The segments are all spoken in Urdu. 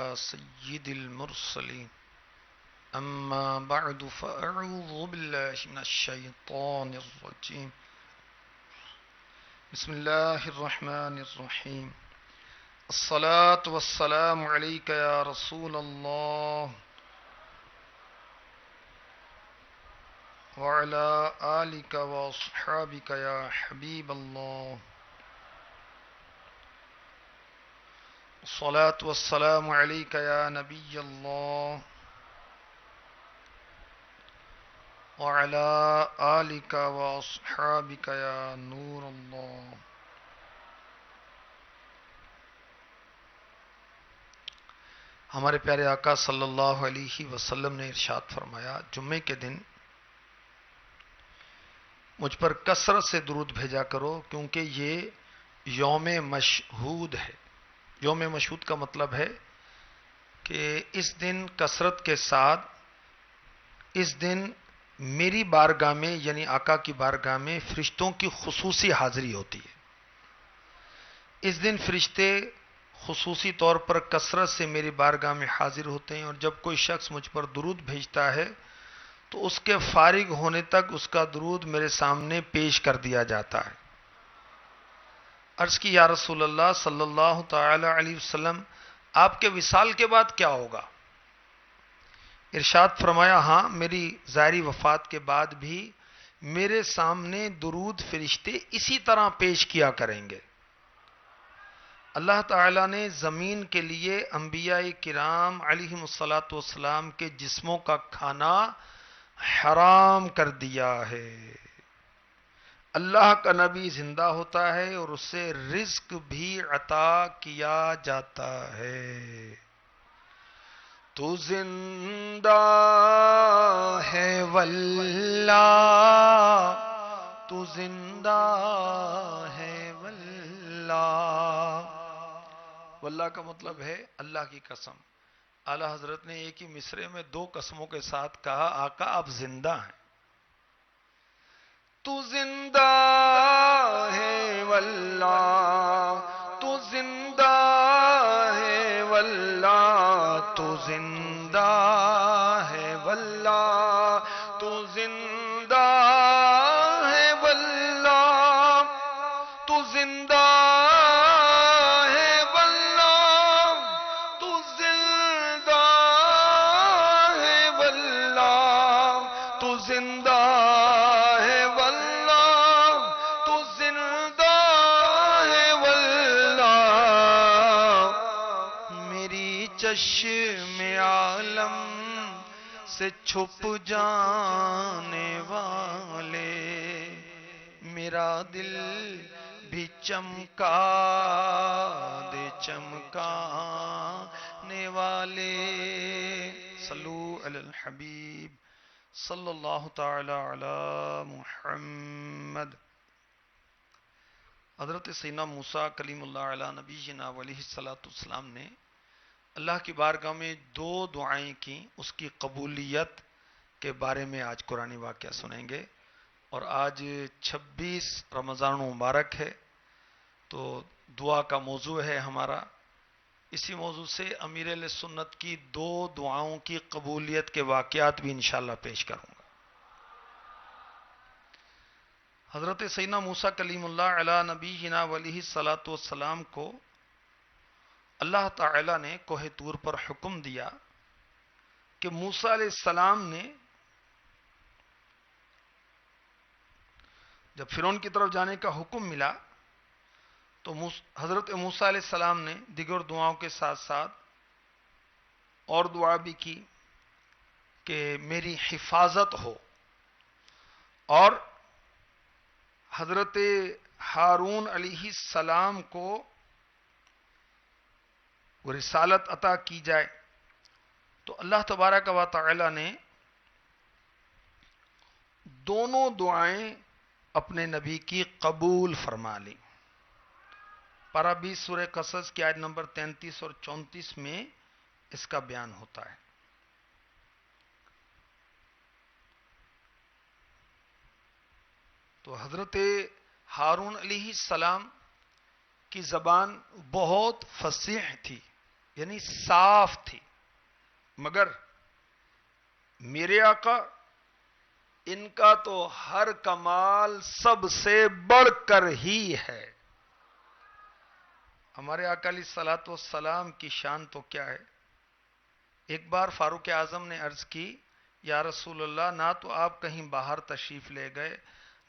على سيد المرسلين أما بعد فأعوذ بالله من الشيطان الرجيم بسم الله الرحمن الرحيم الصلاة والسلام عليك يا رسول الله وعلى آلك وأصحابك يا حبيب الله الصلاة والسلام عليك يا نبي الله وعلى آلك وأصحابك يا نور الله. ہمارے پیارے آقا صلی اللہ علیہ وسلم نے ارشاد فرمایا، جمعے کے دن مجھ پر کثرت سے درود بھیجا کرو کیونکہ یہ یوم مشہود ہے۔ یوم مشہود کا مطلب ہے کہ اس دن کثرت کے ساتھ اس دن میری بارگاہ میں یعنی آقا کی بارگاہ میں فرشتوں کی خصوصی حاضری ہوتی ہے۔ اس دن فرشتے خصوصی طور پر کثرت سے میری بارگاہ میں حاضر ہوتے ہیں، اور جب کوئی شخص مجھ پر درود بھیجتا ہے تو اس کے فارغ ہونے تک اس کا درود میرے سامنے پیش کر دیا جاتا ہے۔ عرض کی یا رسول اللہ صلی اللہ تعالی علیہ وسلم، آپ کے وصال کے بعد کیا ہوگا؟ ارشاد فرمایا، ہاں، میری ظاہری وفات کے بعد بھی میرے سامنے درود فرشتے اسی طرح پیش کیا کریں گے۔ اللہ تعالیٰ نے زمین کے لیے انبیاء کرام علیہم الصلاۃ والسلام کے جسموں کا کھانا حرام کر دیا ہے۔ اللہ کا نبی زندہ ہوتا ہے اور اسے رزق بھی عطا کیا جاتا ہے۔ تو زندہ ہے واللہ، تو زندہ ہے واللہ۔ واللہ کا مطلب ہے اللہ کی قسم۔ اعلیٰ حضرت نے ایک ہی مصرے میں دو قسموں کے ساتھ کہا، آقا آپ زندہ ہیں۔ تو زندہ ہے واللہ، تو زندہ ہے واللہ، تو زندہ ہے واللہ، تو زندہ ہے واللہ، تو زندہ ہے واللہ، تو زندہ ہے واللہ، تو زندہ چشم عالم سے چھپ جانے والے، میرا دل بھی چمکا دے چمکانے والے۔ صلو علی الحبیب صلی اللہ تعالی علی محمد۔ حضرت سیدنا موسیٰ کلیم اللہ علیہ نبینا علیہ الصلوۃ والسلام نے اللہ کی بارگاہ میں دو دعائیں کی، اس کی قبولیت کے بارے میں آج قرآنی واقعہ سنیں گے۔ اور آج 26 رمضان مبارک ہے، تو دعا کا موضوع ہے ہمارا۔ اسی موضوع سے امیر اہل سنت کی دو دعاؤں کی قبولیت کے واقعات بھی انشاءاللہ پیش کروں گا۔ حضرت سیدنا موسیٰ کلیم اللہ علیہ نبینا علیہ الصلوۃ والسلام کو اللہ تعالیٰ نے کوہ طور پر حکم دیا کہ موسیٰ علیہ السلام نے جب فرعون کی طرف جانے کا حکم ملا تو حضرت موسیٰ علیہ السلام نے دیگر دعاؤں کے ساتھ ساتھ اور دعا بھی کی کہ میری حفاظت ہو، اور حضرت ہارون علیہ السلام کو وہ رسالت عطا کی جائے۔ تو اللہ تبارک و تعالی نے دونوں دعائیں اپنے نبی کی قبول فرما لی۔ پارہ 20 سورہ قصص کی آیت نمبر 33 اور 34 میں اس کا بیان ہوتا ہے۔ تو حضرت ہارون علیہ السلام کی زبان بہت فصیح تھی، یعنی صاف تھی. مگر میرے آقا ان کا تو ہر کمال سب سے بڑھ کر ہی ہے. ہمارے آقا علیہ الصلوۃ والسلام کی شان تو کیا ہے. ایک بار فاروق اعظم نے عرض کی یا رسول اللہ، نہ تو آپ کہیں باہر تشریف لے گئے،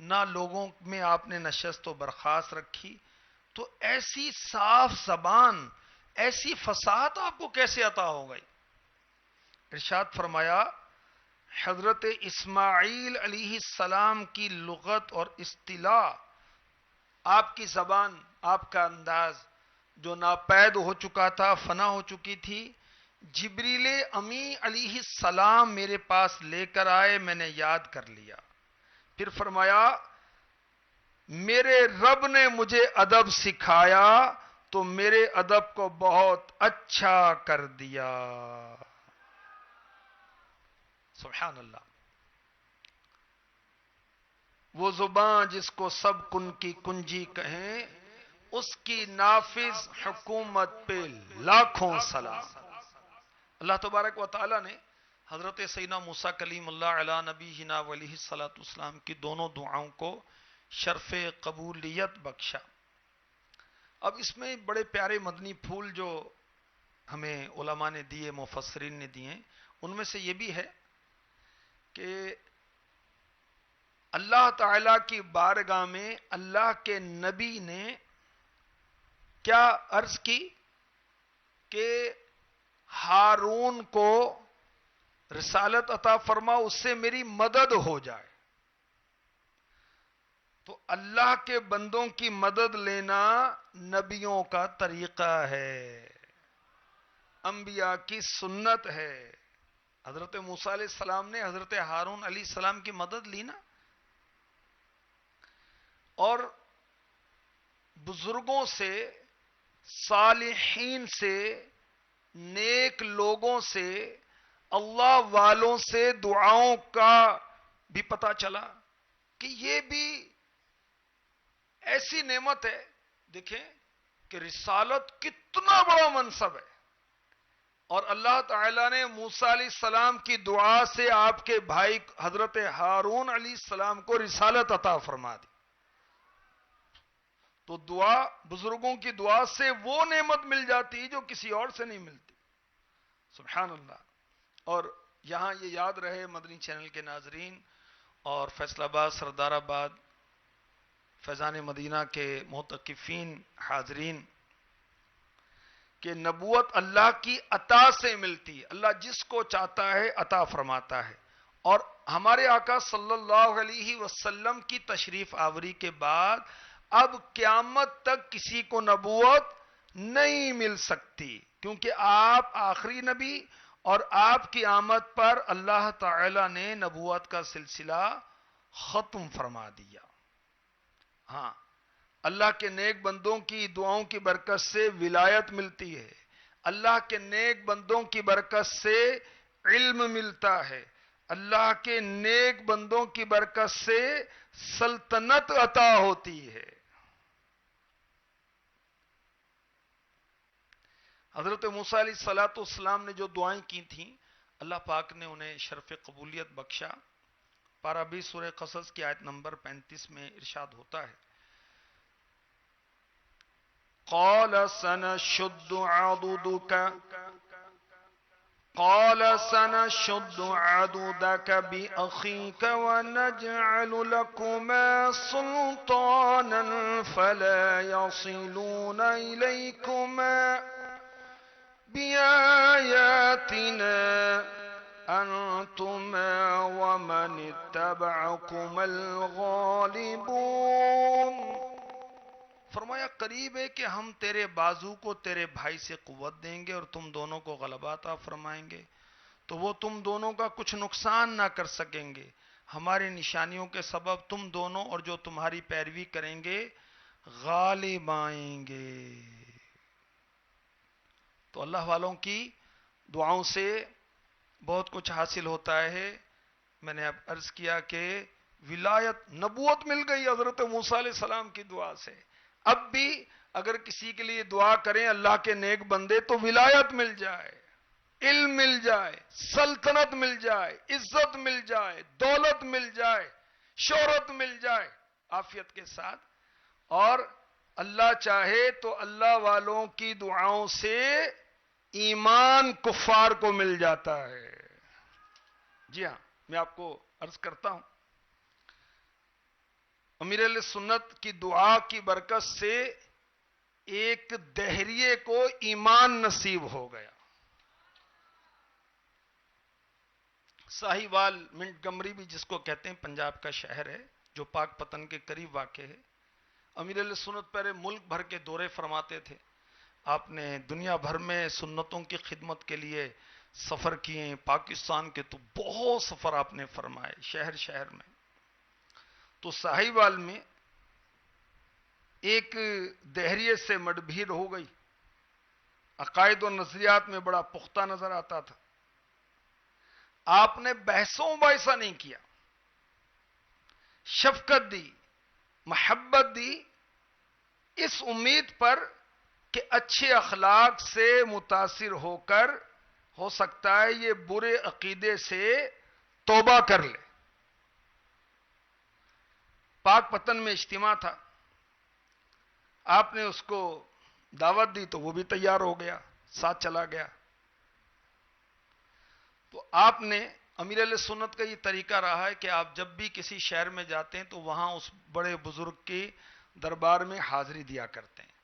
نہ لوگوں میں آپ نے نشست و برخاست رکھی، تو ایسی صاف زبان، ایسی فصاحت آپ کو کیسے عطا ہو گئی؟ ارشاد فرمایا حضرت اسماعیل علیہ السلام کی لغت اور اصطلاح، آپ کی زبان، آپ کا انداز جو ناپید ہو چکا تھا، فنا ہو چکی تھی، جبریل امی علیہ السلام میرے پاس لے کر آئے، میں نے یاد کر لیا. پھر فرمایا میرے رب نے مجھے ادب سکھایا تو میرے ادب کو بہت اچھا کر دیا. سبحان اللہ. وہ زبان جس کو سب کن کی کنجی کہیں، اس کی نافذ حکومت پہ لاکھوں سلام. اللہ تبارک و تعالی نے حضرت سیدنا موسیٰ کلیم اللہ علیہ نبینا علیہ الصلوۃ والسلام کی دونوں دعاؤں کو شرف قبولیت بخشا. اب اس میں بڑے پیارے مدنی پھول جو ہمیں علماء نے دیے، مفسرین نے دیے، ان میں سے یہ بھی ہے کہ اللہ تعالی کی بارگاہ میں اللہ کے نبی نے کیا عرض کی کہ ہارون کو رسالت عطا فرما، اس سے میری مدد ہو جائے. تو اللہ کے بندوں کی مدد لینا نبیوں کا طریقہ ہے، انبیاء کی سنت ہے. حضرت موسیٰ علیہ السلام نے حضرت ہارون علیہ السلام کی مدد لی نا، اور بزرگوں سے، صالحین سے، نیک لوگوں سے، اللہ والوں سے دعاؤں کا بھی پتا چلا کہ یہ بھی ایسی نعمت ہے. دیکھیں کہ رسالت کتنا بڑا منصب ہے، اور اللہ تعالیٰ نے موسیٰ علیہ السلام کی دعا سے آپ کے بھائی حضرت ہارون علیہ السلام کو رسالت عطا فرما دی. تو دعا، بزرگوں کی دعا سے وہ نعمت مل جاتی جو کسی اور سے نہیں ملتی. سبحان اللہ. اور یہاں یہ یاد رہے مدنی چینل کے ناظرین اور فیصل آباد، سردار آباد، فیضان مدینہ کے معتکفین حاضرین، کہ نبوت اللہ کی عطا سے ملتی ہے. اللہ جس کو چاہتا ہے عطا فرماتا ہے. اور ہمارے آقا صلی اللہ علیہ وسلم کی تشریف آوری کے بعد اب قیامت تک کسی کو نبوت نہیں مل سکتی، کیونکہ آپ آخری نبی، اور آپ کی آمد پر اللہ تعالی نے نبوت کا سلسلہ ختم فرما دیا. ہاں، اللہ کے نیک بندوں کی دعاؤں کی برکت سے ولایت ملتی ہے، اللہ کے نیک بندوں کی برکت سے علم ملتا ہے، اللہ کے نیک بندوں کی برکت سے سلطنت عطا ہوتی ہے. حضرت موسیٰ علیہ الصلوۃ والسلام نے جو دعائیں کی تھیں، اللہ پاک نے انہیں شرف قبولیت بخشا. پارہ 20 سورہ قصص کی آیت نمبر 35 میں ارشاد ہوتا ہے قال سنشد عضدك بأخيك ونجعل لكما سلطانا فلا يصلون إليكما بآياتنا أنتما ومن اتبعكما الغالبون. فرمایا قریب ہے کہ ہم تیرے بازو کو تیرے بھائی سے قوت دیں گے اور تم دونوں کو غلبہ عطا فرمائیں گے، تو وہ تم دونوں کا کچھ نقصان نہ کر سکیں گے. ہماری نشانیوں کے سبب تم دونوں اور جو تمہاری پیروی کریں گے غالب آئیں گے. تو اللہ والوں کی دعاؤں سے بہت کچھ حاصل ہوتا ہے. میں نے اب عرض کیا کہ ولایت، نبوت مل گئی حضرت موسیٰ علیہ السلام کی دعا سے. اب بھی اگر کسی کے لیے دعا کریں اللہ کے نیک بندے تو ولایت مل جائے، علم مل جائے، سلطنت مل جائے، عزت مل جائے، دولت مل جائے، شہرت مل جائے عافیت کے ساتھ. اور اللہ چاہے تو اللہ والوں کی دعاؤں سے ایمان کفار کو مل جاتا ہے. جی ہاں، میں آپ کو عرض کرتا ہوں، امیر اہل سنت کی دعا کی برکت سے ایک دہریے کو ایمان نصیب ہو گیا. ساہیوال منٹگمری بھی جس کو کہتے ہیں پنجاب کا شہر ہے جو پاک پتن کے قریب واقع ہے. امیر اہل سنت پہلے ملک بھر کے دورے فرماتے تھے. آپ نے دنیا بھر میں سنتوں کی خدمت کے لیے سفر کیے، پاکستان کے تو بہت سفر آپ نے فرمائے شہر شہر میں. تو ساہیوال میں ایک دہریے سے مڈبھیڑ ہو گئی، عقائد و نظریات میں بڑا پختہ نظر آتا تھا. آپ نے بحثوں مباحثہ نہیں کیا، شفقت دی، محبت دی، اس امید پر کہ اچھے اخلاق سے متاثر ہو کر ہو سکتا ہے یہ برے عقیدے سے توبہ کر لے. پاک پتن میں اجتماع تھا، آپ نے اس کو دعوت دی تو وہ بھی تیار ہو گیا، ساتھ چلا گیا. تو آپ نے امیر اہل سنت کا یہ طریقہ رہا ہے کہ آپ جب بھی کسی شہر میں جاتے ہیں تو وہاں اس بڑے بزرگ کے دربار میں حاضری دیا کرتے ہیں.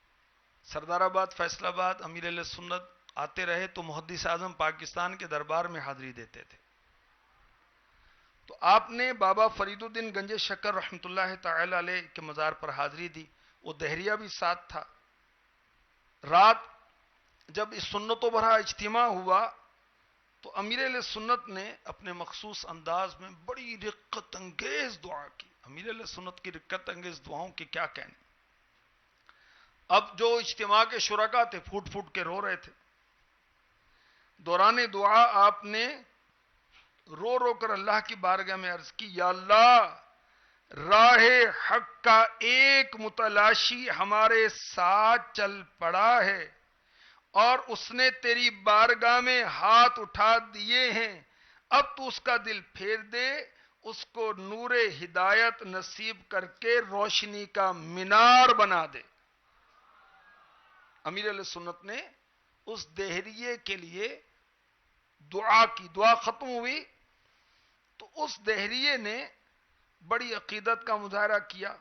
سردار آباد، فیصل آباد امیر اہل سنت آتے رہے تو محدث اعظم پاکستان کے دربار میں حاضری دیتے تھے. تو آپ نے بابا فرید الدین گنج شکر رحمۃ اللہ تعالی علیہ کے مزار پر حاضری دی. وہ دہریہ بھی ساتھ تھا. رات جب اس سنتوں بھرا اجتماع ہوا تو امیر اہل سنت نے اپنے مخصوص انداز میں بڑی رقت انگیز دعا کی. امیر اہل سنت کی رقت انگیز دعاؤں کی کیا کہنے. اب جو اجتماع کے شرکا تھے پھوٹ پھوٹ کے رو رہے تھے. دوران دعا آپ نے رو رو کر اللہ کی بارگاہ میں عرض کی، یا اللہ، راہ حق کا ایک متلاشی ہمارے ساتھ چل پڑا ہے اور اس نے تیری بارگاہ میں ہاتھ اٹھا دیے ہیں. اب تو اس کا دل پھیر دے، اس کو نور ہدایت نصیب کر کے روشنی کا مینار بنا دے. امیر علیہ سنت نے اس دہریے کے لیے دعا کی. دعا ختم ہوئی تو اس دہریے نے بڑی عقیدت کا مظاہرہ کیا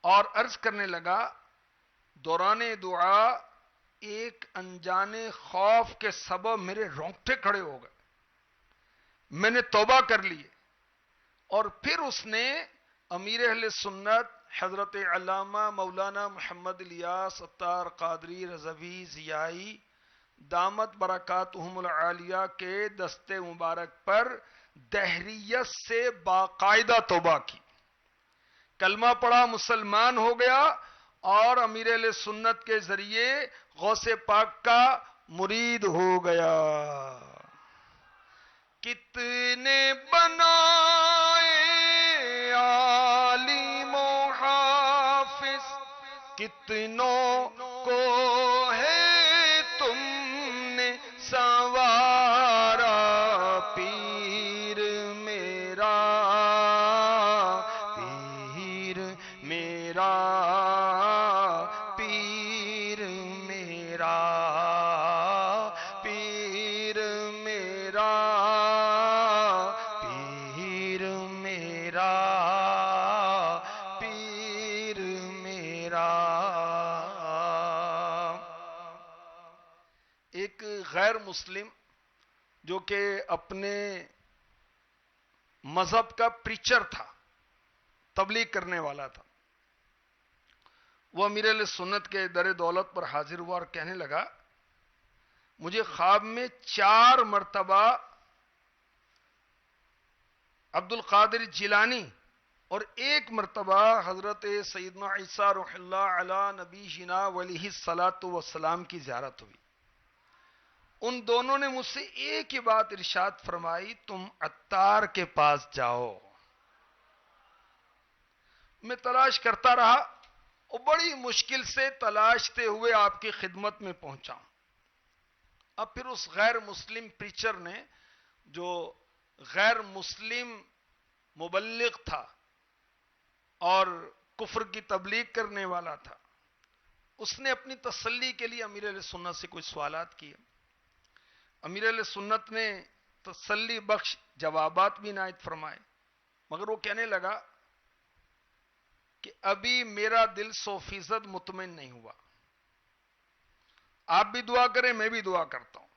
اور عرض کرنے لگا، دوران دعا ایک انجانے خوف کے سبب میرے رونگٹے کھڑے ہو گئے، میں نے توبہ کر لی. اور پھر اس نے امیر اہل سنت حضرت علامہ مولانا محمد الیاس اتار قادری رضوی ضیائی دامت برکاتہم العالیہ کے دستے مبارک پر دہریت سے باقاعدہ توبہ کی، کلمہ پڑھا، مسلمان ہو گیا اور امیر اہل سنت کے ذریعے غوث پاک کا مرید ہو گیا. کتنے بنائے عالم و حافظ، کتنوں کو ہے تم نے سنوارا، پیر میرا، پیر میرا، پیر میرا، پیر میرا، پیر میرا، پیر میرا. ایک غیر مسلم جو کہ اپنے مذہب کا پریچر تھا، تبلیغ کرنے والا تھا، وہ امیر اہل سنت کے در دولت پر حاضر ہوا اور کہنے لگا، مجھے خواب میں 4 مرتبہ عبد القادر جیلانی اور 1 مرتبہ حضرت سیدنا عیسیٰ روح اللہ علی نبی جنا علیہ الصلاۃ والسلام کی زیارت ہوئی. ان دونوں نے مجھ سے ایک ہی بات ارشاد فرمائی، تم عطار کے پاس جاؤ. میں تلاش کرتا رہا اور بڑی مشکل سے تلاشتے ہوئے آپ کی خدمت میں پہنچا ہوں. اب پھر اس غیر مسلم پریچر نے، جو غیر مسلم مبلغ تھا اور کفر کی تبلیغ کرنے والا تھا، اس نے اپنی تسلی کے لیے امیر اہل سنت سے کچھ سوالات کیے. امیر اہل سنت نے تسلی بخش جوابات بھی عنایت فرمائے، مگر وہ کہنے لگا کہ ابھی میرا دل 100% مطمئن نہیں ہوا. آپ بھی دعا کریں، میں بھی دعا کرتا ہوں.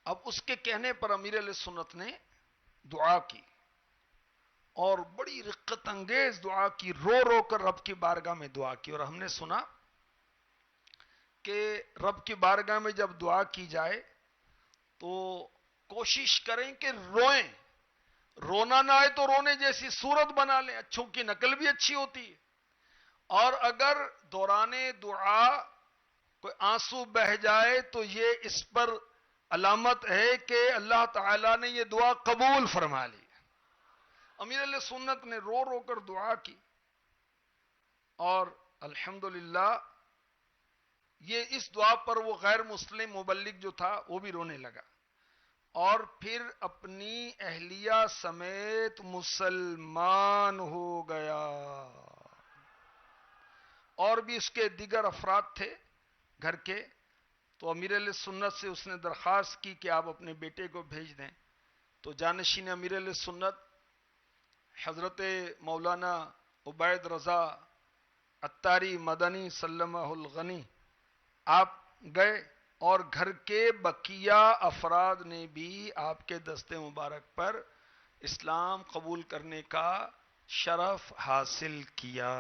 اب اس کے کہنے پر امیر علیہ سنت نے دعا کی، اور بڑی رقت انگیز دعا کی، رو رو کر رب کی بارگاہ میں دعا کی. اور ہم نے سنا کہ رب کی بارگاہ میں جب دعا کی جائے تو کوشش کریں کہ روئیں. رونا نہ آئے تو رونے جیسی صورت بنا لیں، اچھوں کی نقل بھی اچھی ہوتی ہے. اور اگر دوران دعا کوئی آنسو بہہ جائے تو یہ اس پر علامت ہے کہ اللہ تعالیٰ نے یہ دعا قبول فرما لی. امیر علیہ سنت نے رو رو کر دعا کی، اور الحمدللہ یہ اس دعا پر وہ غیر مسلم مبلغ جو تھا وہ بھی رونے لگا، اور پھر اپنی اہلیہ سمیت مسلمان ہو گیا. اور بھی اس کے دیگر افراد تھے گھر کے، تو امیر علیہ سنت سے اس نے درخواست کی کہ آپ اپنے بیٹے کو بھیج دیں. تو جانشین امیر علیہ سنت حضرت مولانا عبید رضا عطاری مدنی سلمہ الغنی آپ گئے، اور گھر کے بقیہ افراد نے بھی آپ کے دست مبارک پر اسلام قبول کرنے کا شرف حاصل کیا.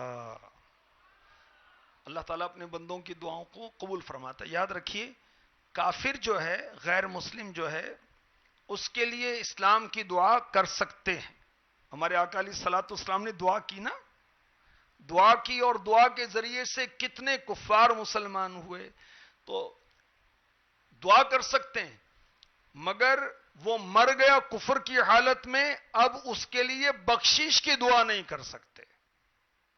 اللہ تعالیٰ اپنے بندوں کی دعاؤں کو قبول فرماتا ہے. یاد رکھیے، کافر جو ہے، غیر مسلم جو ہے، اس کے لیے اسلام کی دعا کر سکتے ہیں. ہمارے آقا علیہ الصلوۃ والسلام نے دعا کی نا، دعا کی، اور دعا کے ذریعے سے کتنے کفار مسلمان ہوئے. تو دعا کر سکتے ہیں، مگر وہ مر گیا کفر کی حالت میں، اب اس کے لیے بخشش کی دعا نہیں کر سکتے.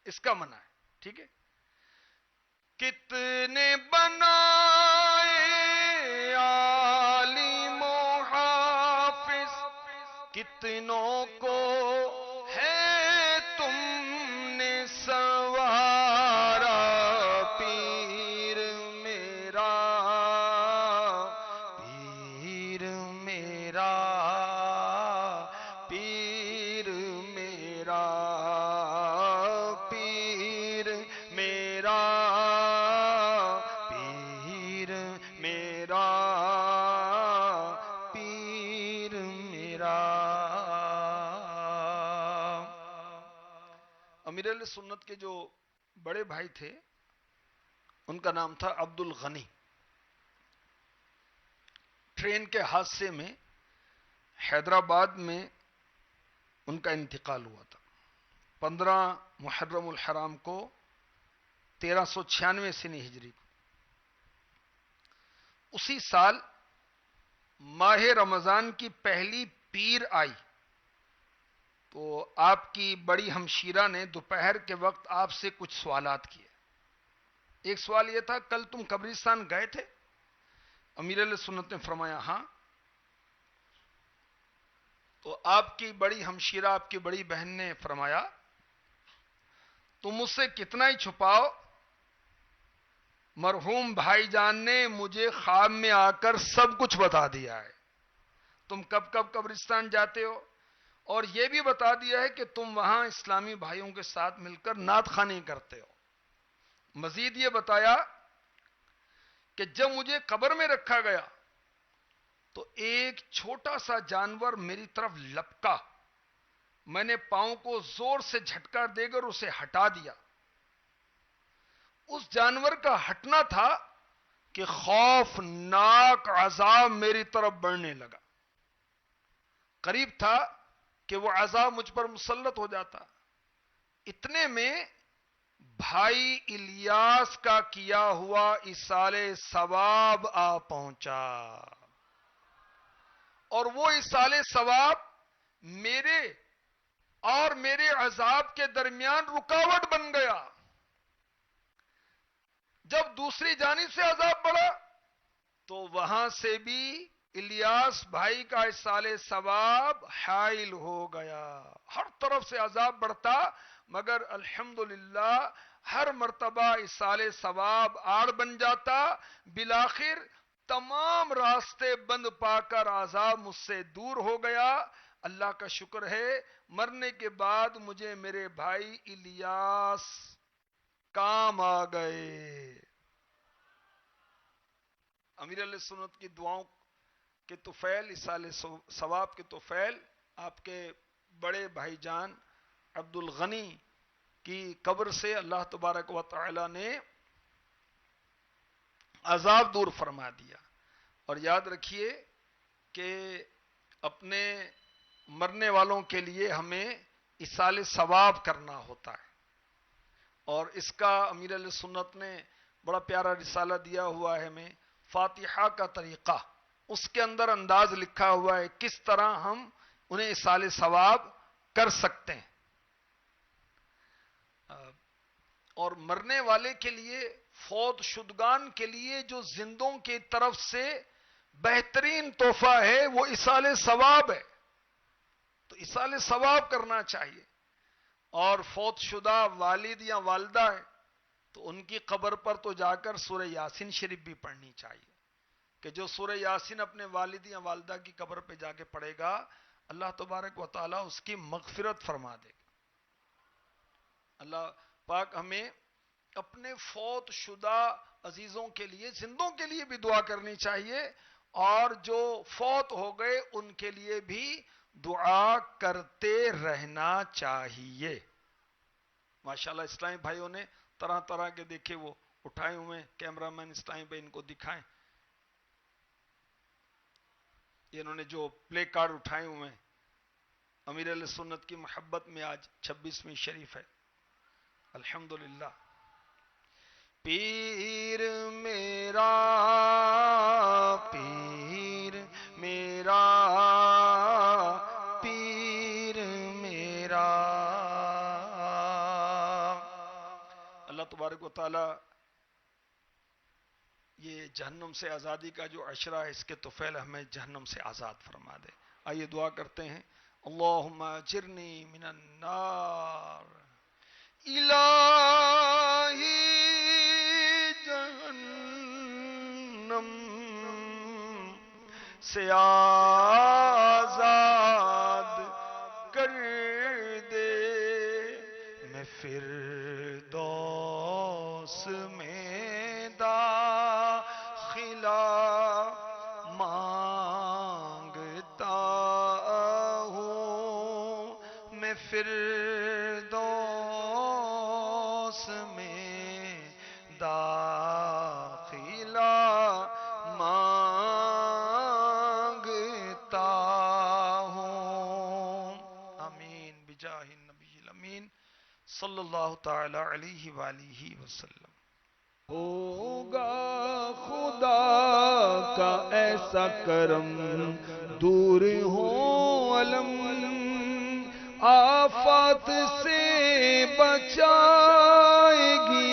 اس کا منع ہے. ٹھیک ہے؟ کتنے بنائے عالم و حافظ، کتنوں کو ہے تم نے سوارا، پیر میرا، پیر میرا، پیر میرا، پیر میرا، پیر میرا، پیر میرا. امیر علیہ سنت کے جو بڑے بھائی تھے ان کا نام تھا عبد الغنی. ٹرین کے حادثے میں حیدرآباد میں ان کا انتقال ہوا تھا 15 محرم الحرام کو 1396 سنی ہجری کو. اسی سال ماہ رمضان کی پہلی پیر آئی تو آپ کی بڑی ہمشیرہ نے دوپہر کے وقت آپ سے کچھ سوالات کیے. ایک سوال یہ تھا، کل تم قبرستان گئے تھے؟ امیر علیہ سنت نے فرمایا ہاں. تو آپ کی بڑی ہمشیرہ، آپ کی بڑی بہن نے فرمایا تم مجھ سے کتنا ہی چھپاؤ، مرحوم بھائی جان نے مجھے خواب میں آ کر سب کچھ بتا دیا ہے. تم کب کب قبرستان جاتے ہو، اور یہ بھی بتا دیا ہے کہ تم وہاں اسلامی بھائیوں کے ساتھ مل کر نعت خوانی کرتے ہو. مزید یہ بتایا کہ جب مجھے قبر میں رکھا گیا تو ایک چھوٹا سا جانور میری طرف لپکا، میں نے پاؤں کو زور سے جھٹکا دے کر اسے ہٹا دیا. اس جانور کا ہٹنا تھا کہ خوفناک عذاب میری طرف بڑھنے لگا. قریب تھا کہ وہ عذاب مجھ پر مسلط ہو جاتا. اتنے میں بھائی الیاس کا کیا ہوا ایصال ثواب آ پہنچا، اور وہ ایصال ثواب میرے اور میرے عذاب کے درمیان رکاوٹ بن گیا. جب دوسری جانب سے عذاب بڑھا تو وہاں سے بھی الیاس بھائی کا اصال ثواب حائل ہو گیا. ہر طرف سے عذاب بڑھتا مگر الحمدللہ ہر مرتبہ اصال ثواب آڑ بن جاتا. بالآخر تمام راستے بند پا کر عذاب مجھ سے دور ہو گیا. اللہ کا شکر ہے مرنے کے بعد مجھے میرے بھائی الیاس کام آ گئے. امیر علیہ سنت کی دعاؤں کے طفیل، اصال ثواب کے طفیل، آپ کے بڑے بھائی جان عبد الغنی کی قبر سے اللہ تبارک و تعالی نے عذاب دور فرما دیا. اور یاد رکھیے کہ اپنے مرنے والوں کے لیے ہمیں اصال ثواب کرنا ہوتا ہے. اور اس کا امیر علیہ سنت نے بڑا پیارا رسالہ دیا ہوا ہے ہمیں، فاتحہ کا طریقہ. اس کے اندر انداز لکھا ہوا ہے کس طرح ہم انہیں اصال ثواب کر سکتے ہیں. اور مرنے والے کے لیے، فوت شدگان کے لیے جو زندوں کی طرف سے بہترین تحفہ ہے وہ اصال ثواب ہے. تو اصال ثواب کرنا چاہیے. اور فوت شدہ والد یا والدہ ہے تو ان کی قبر پر تو جا کر سورہ یاسین شریف بھی پڑھنی چاہیے، کہ جو سورہ یاسین اپنے والد یا والدہ کی قبر پہ جا کے پڑھے گا اللہ تبارک و تعالی اس کی مغفرت فرما دے گا. اللہ پاک ہمیں اپنے فوت شدہ عزیزوں کے لیے، زندوں کے لیے بھی دعا کرنی چاہیے، اور جو فوت ہو گئے ان کے لیے بھی دعا کرتے رہنا چاہیے. ماشاءاللہ اسلامی بھائیوں نے طرح طرح کے دیکھے وہ اٹھائے ہوئے، کیمرہ مین اسلامی بھائی ان کو دکھائیں، انہوں نے جو پلے کارڈ اٹھائے ہوئے ہیں امیر علیہ سنت کی محبت میں آج 26ویں شریف ہے. الحمدللہ. پیر میرا، پیر میرا، پیر میرا. اللہ تبارک و تعالی یہ جہنم سے آزادی کا جو عشرہ ہے اس کے طفیل ہمیں جہنم سے آزاد فرما دے. آئیے دعا کرتے ہیں. اللہم اجرنی من النار. الہی جہنم سے آزاد کر دے. میں فردوس میں داخلہ مانگتا ہوں. میں فردوس میں داخلہ مانگتا ہوں. آمین بجاہ النبی الامین صلی اللہ تعالی علیہ وآلہ وسلم. ہوگا خدا کا ایسا کرم، دور ہو علم، آفات سے بچائے گی